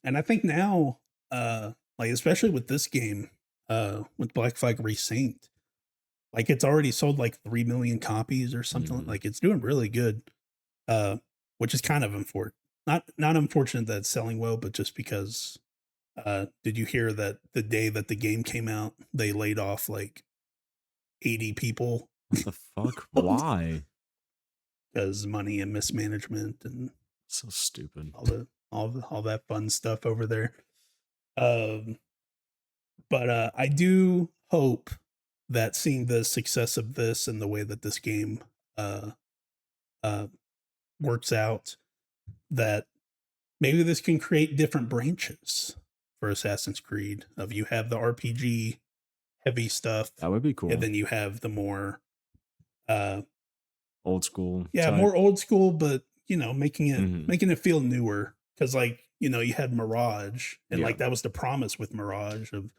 And I think now, like especially with this game, with Black Flag Resynced, like it's already sold like 3 million copies or something. Mhm. Like it's doing really good. Which is kind of unfortunate. Not unfortunate that it's selling well, but just because did you hear that the day that the game came out, they laid off like 80 people What the fuck? Why? because money and mismanagement and So stupid. all that fun stuff over there. But I do hope that seeing the success of this and the way that this game works out, that maybe this can create different branches for Assassin's Creed. Of you have the RPG heavy stuff, That would be cool. and then you have the more Old school. yeah, type. more old school, but you know, making Mhm. it feel newer. Because like, you know, you had Mirage, and Yeah. like that was the promise with Mirage of,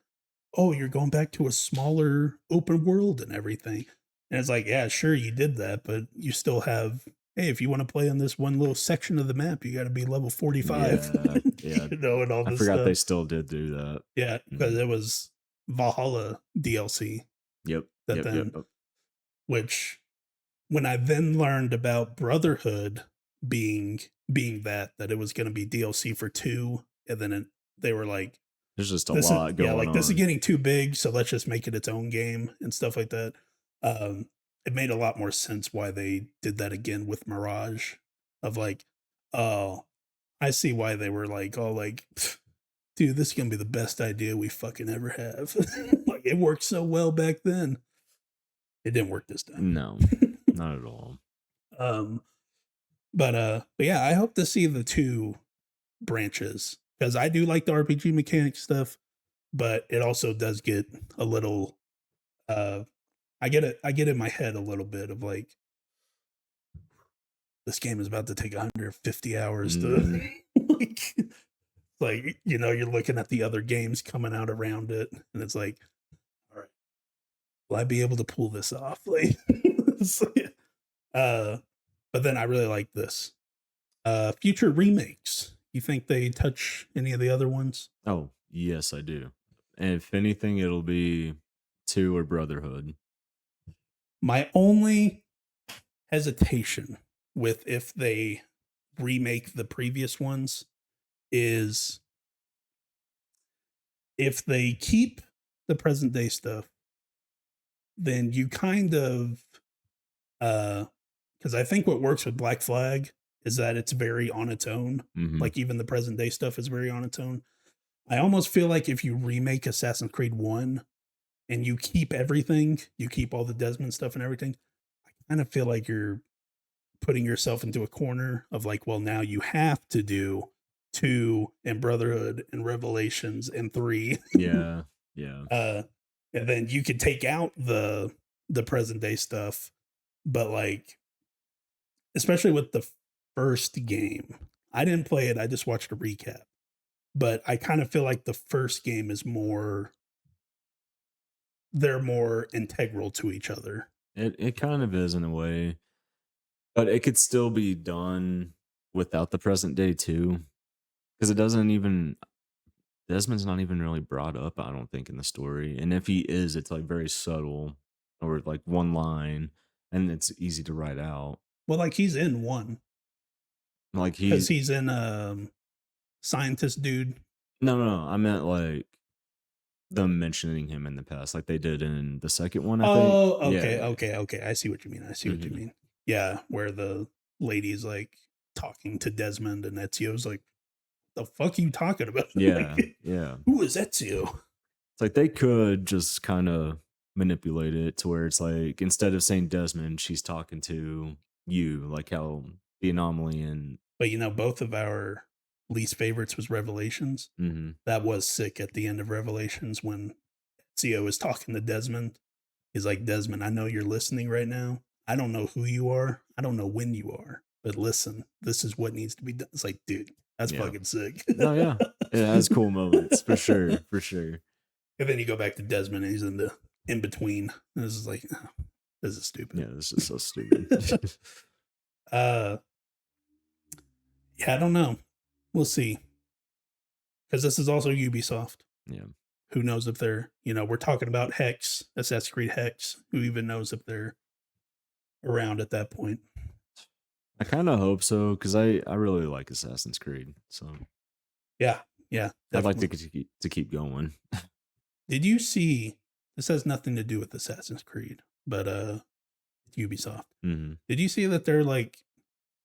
oh, you're going back to a smaller open world and everything. And it's like, yeah, sure, you did that, but you still have, hey, if you want to play on this one little section of the map, you got to be level 45. Yeah. You know, and all I this forgot stuff. they still did do that. Yeah, because it was Valhalla DLC, Yep. That Yep. then- Yep. which when I then learned about Brotherhood being that it was going to be DLC for 2, and then they were like, There's just a this lot is, going yeah, like on. this is getting too big, so let's just make it its own game and stuff like that. It made a lot more sense why they did that again with Mirage, of like, oh, I see why they were like, oh, like, dude, this is gonna be the best idea we fucking ever have. Like, it worked so well back then. It didn't work this time. No, not at all. But yeah, I hope to see the two branches because I do like the RPG mechanic stuff, but it also does get a little. I get in my head a little bit of like, this game is about to take 150 hours to like, you're looking at the other games coming out around it, and it's like, all right, will I be able to pull this off? Like, but then I really like this. Future remakes. You think they touch any of the other ones? Oh, yes, I do. And if anything, it'll be 2 or Brotherhood. My only hesitation with if they remake the previous ones is if they keep the present day stuff, then you kind of because I think what works with Black Flag is that it's very on its own. Mhm. Like even the present day stuff is very on its own. I almost feel like if you remake Assassin's Creed 1 and you keep everything, you keep all the Desmond stuff and everything, I kind of feel like you're putting yourself into a corner of like, well, now you have to do 2 and Brotherhood and Revelations and 3. Yeah, yeah. And then you could take out the present day stuff, but like, especially with the first game, I didn't play it. I just watched a recap, but I kind of feel like the first game is they're more integral to each other. It kind of is in a way, but it could still be done without the present day too, because it doesn't even Desmond's not even really brought up, I don't think, in the story. And if he is, it's like very subtle or like one line, and it's easy to write out. Well, like he's in 1 Like because he's in Scientist Dude. no, I meant like them mentioning him in the past, like they did in the second one, I Oh, think. okay, Yeah. okay. I see what you mean. I see what you Mhm. mean. Yeah, where the lady's like talking to Desmond and Ezio's like, the fuck are you talking about? Yeah, Like, yeah. who is Ezio? It's like they could just kind of manipulate it to where it's like instead of saying Desmond, she's talking to you, like how the anomaly and But both of our least favorites was Revelations. mhm. That was sick at the end of Revelations when Ezio is talking to Desmond. He's like, Desmond, I know you're listening right now. I don't know who you are. I don't know when you are. But listen, this is what needs to be done. It's like, dude, that's Yeah. fucking sick. No, yeah. It has cool moments for sure, for sure. And then you go back to Desmond and he's in the in between. This is like, oh, this is stupid. Yeah, this is so stupid. Yeah, I don't know. We'll see. Because this is also Ubisoft. Yeah. Who knows if they're, we're talking about Hex, Assassin's Creed Hex. Who even knows if they're around at that point? I kind of hope so because I really like Assassin's Creed, so Yeah, I'd like definitely. to keep going. Did you see? This has nothing to do with Assassin's Creed, but Ubisoft. Mhm. Did you see that they're like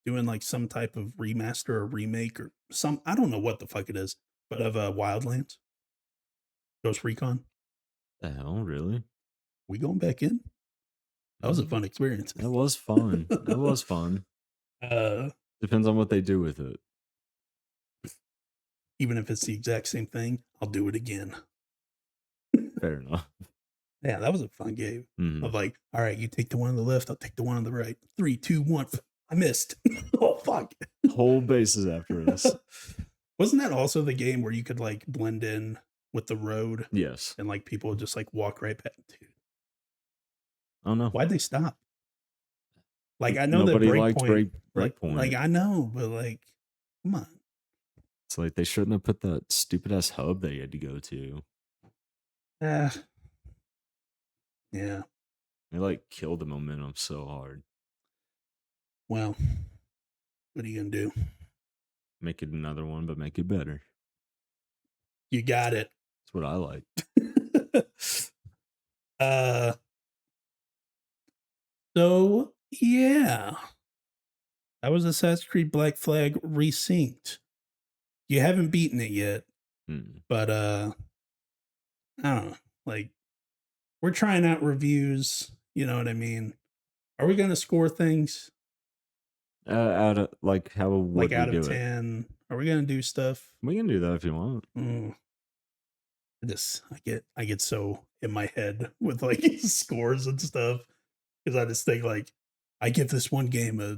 doing like some type of remaster or remake or some? I don't know what the fuck it is, but of Wildlands, Ghost Recon. The hell, really? We going back in? That was a fun experience. That was fun. That was fun. Depends on what they do with it. Even if it's the exact same thing, I'll do it again. Fair enough. Yeah, that was a fun game. Mhm. Of like, all right, you take the one on the left, I'll take the one on the right. 3, 2, 1. I missed. Oh fuck. Whole bases after us. Wasn't that also the game where you could like blend in with the road Yes. and like people would just like walk right past? Dude, I don't know. why'd they stop? Like I know Nobody that liked like Breakpoint. I know, but like, come on. It's like they shouldn't have put that stupid ass hub they had to go to. Yeah. Yeah. They like killed the momentum so hard. Well, what are you gonna do? Make it another one, but make it better. You got it. That's what I like. So yeah. That was Assassin's Creed Black Flag Resynced. You haven't beaten it yet. But I don't know. Like, we're trying out reviews. You know what I mean? Are we gonna score things Out of like how like would we out of do it? 10? Are we gonna do stuff? We can do that if you want. I get so in my head with like scores and stuff because I just think like I give this one game a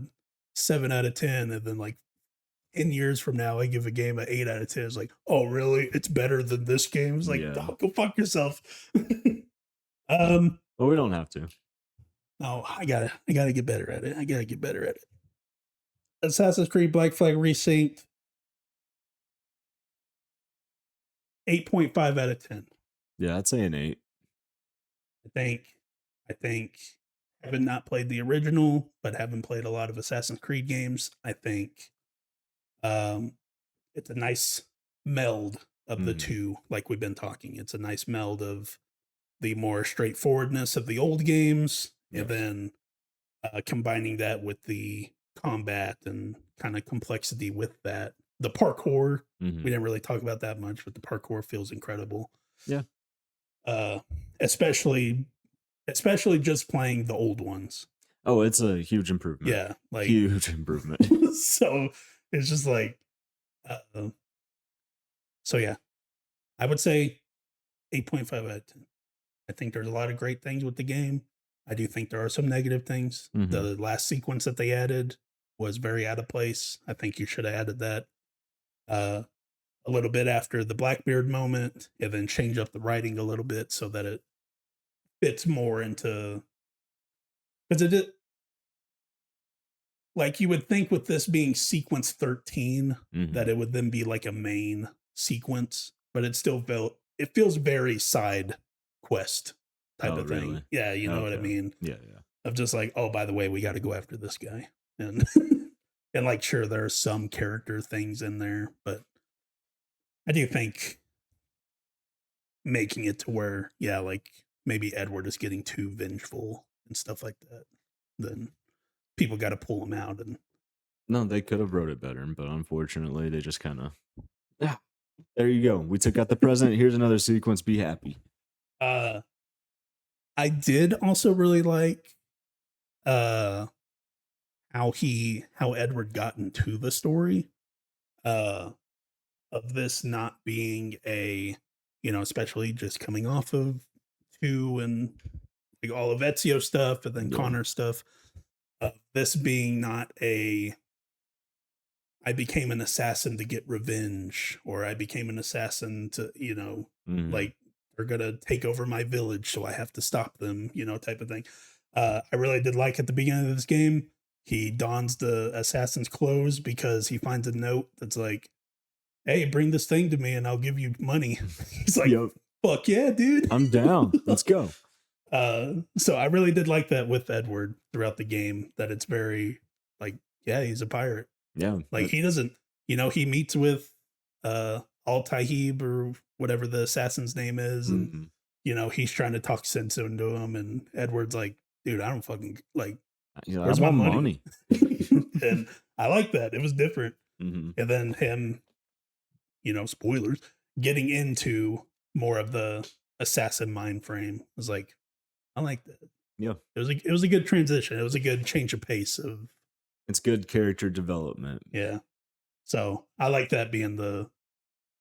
7 out of 10, and then like 10 years from now I give a game an 8 out of 10. It's like, oh really? It's better than this game. It's like, Yeah. oh, go fuck yourself. But we don't have to. No, I gotta get better at it. I gotta get better at it. Assassin's Creed Black Flag Resynced, 8.5 out of 10. Yeah, I'd say an 8. I think having not played the original, but having played a lot of Assassin's Creed games, I think it's a nice meld of the two, like we've been talking. It's a nice meld of the more straightforwardness of the old games, and then combining that with the combat and kind of complexity with that. The parkour, we didn't really talk about that much, but the parkour feels incredible. Yeah. Especially just playing the old ones. Oh, it's a huge improvement. Yeah, like huge improvement. So it's just like, so yeah, I would say 8.5 out of 10. I think there's a lot of great things with the game. I do think there are some negative things. The last sequence that they added was very out of place. I think you should have added that a little bit after the Blackbeard moment, and then change up the writing a little bit so that it fits more into, because it is, like you would think with this being sequence 13 that it would then be like a main sequence, but it feels very side quest type of thing. Really? Yeah, you know what I mean? Yeah. Of just like, oh, by the way, we got to go after this guy. And and like, sure, there are some character things in there, but I do think making it to where, yeah, like maybe Edward is getting too vengeful and stuff like that, then people got to pull him out. And no, they could have wrote it better, but unfortunately they just kind of, yeah, there you go. We took out the present. Here's another sequence. Be happy. I did also really like how Edward got into the story of this not being a, especially just coming off of 2 and like all of Ezio stuff and then Connor stuff, this being not a I became an assassin to get revenge, or I became an assassin to, like they're gonna take over my village, so I have to stop them, type of thing. I really did like at the beginning of this game, he dons the assassin's clothes because he finds a note that's like, hey, bring this thing to me and I'll give you money. He's like, fuck yeah, dude. I'm down. Let's go. So I really did like that with Edward throughout the game, that it's very like, yeah, he's a pirate. Yeah. Like he doesn't, he meets with Al-Tahib or whatever the assassin's name is, and he's trying to talk sense into him, and Edward's like, dude, I don't fucking like, where's my money? And I like that. It was different. And then him, spoilers, getting into more of the assassin mind frame was like, I like that. Yeah. It was a good transition. It was a good change of pace of, it's good character development. Yeah. So I like that being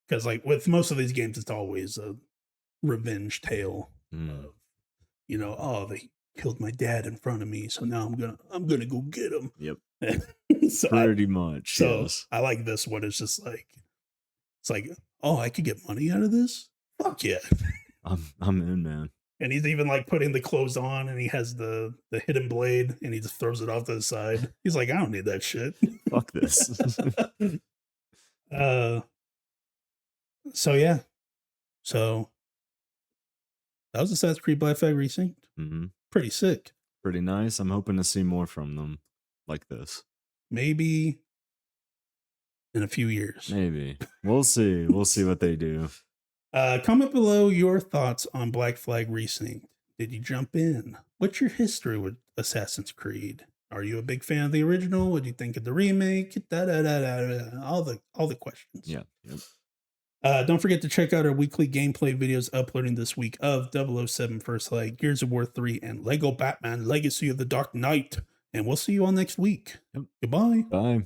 because like with most of these games, it's always a revenge tale of, oh, they killed my dad in front of me, so now I'm gonna go get him. Yep. So pretty much. So yes. I like this one. It's just like, it's like, oh, I could get money out of this. Fuck yeah. I'm in, man. And he's even like putting the clothes on, and he has the hidden blade, and he just throws it off to the side. He's like, I don't need that shit. Fuck this. So yeah. So that was Assassin's Creed Black Flag Resynced. Pretty sick. Pretty nice. I'm hoping to see more from them like this. Maybe in a few years. Maybe. We'll see. We'll see what they do. Comment below your thoughts on Black Flag Resynced. Did you jump in? What's your history with Assassin's Creed? Are you a big fan of the original? What do you think of the remake? All the questions. Yeah. Yep. Don't forget to check out our weekly gameplay videos uploading this week of 007 First Light, Gears of War 3, and Lego Batman Legacy of the Dark Knight. And we'll see you all next week. Yep. Goodbye. Bye.